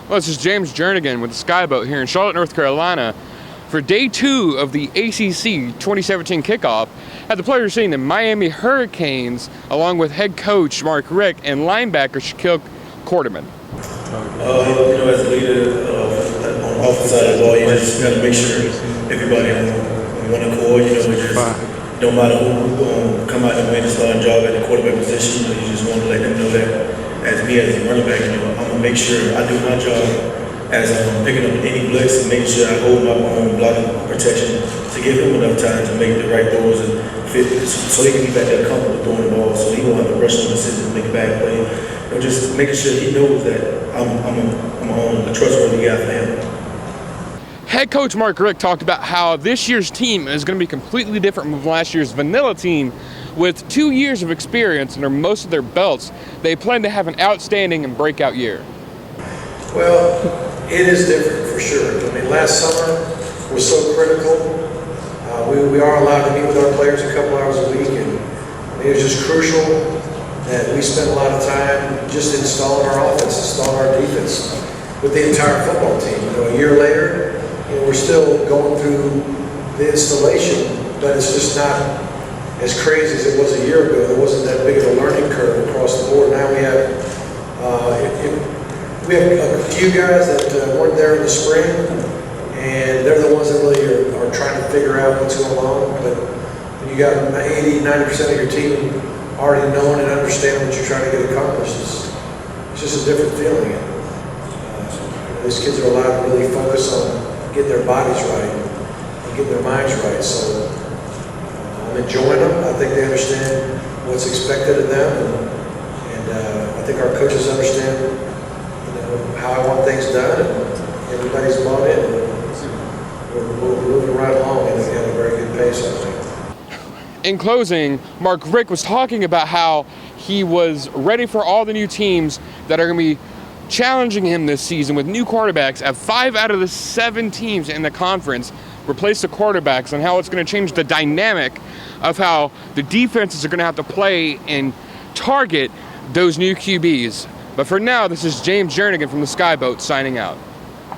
Well, this is James Jernigan with the Skyboat here in Charlotte, North Carolina for day 2 of the ACC 2017 Kickoff. Had the pleasure of seeing the Miami Hurricanes along with head coach Mark Richt and linebacker Shaquille Quarterman. As a leader on the offensive side of the ball, you just got to make sure everybody on one accord. No matter who come out and win the starting job at the quarterback position, you just want to let them know that as me as a running back, I'm gonna make sure I do my job as I'm picking up any blitz and making sure I hold my own blocking protection to give him enough time to make the right throws and fit, so he can be back there comfortable throwing the ball, so he won't have to rush on the decision to make a bad play. Just making sure he knows that I'm on a trustworthy guy for him. Head coach Mark Richt talked about how this year's team is going to be completely different from last year's vanilla team. With 2 years of experience under most of their belts, they plan to have an outstanding and breakout year. Well, it is different for sure. I mean, last summer was so critical. We are allowed to meet with our players a couple hours a week, and it was just crucial that we spent a lot of time just installing our offense, installing our defense with the entire football team. A year later, we're still going through the installation, but it's just not as crazy as it was a year ago. There wasn't that big of a learning curve across the board. Now we have a few guys that weren't there in the spring, and they're the ones that really are trying to figure out what's going on. But when you got 80–90% of your team already knowing and understanding what you're trying to get accomplished, it's just a different feeling. These kids are allowed to really focus on getting their bodies right and getting their minds right. So I'm enjoying them. I think they understand what's expected of them, and I think our coaches understand, how I want things done, and everybody's bought in. We're moving right along, and at a very good pace, I think. In closing, Mark Richt was talking about how he was ready for all the new teams that are going to be challenging him this season with new quarterbacks. At 5 out of the 7 teams in the conference replace the quarterbacks, and how it's going to change the dynamic of how the defenses are going to have to play and target those new QBs. But for now, this is James Jernigan from the Skyboat signing out.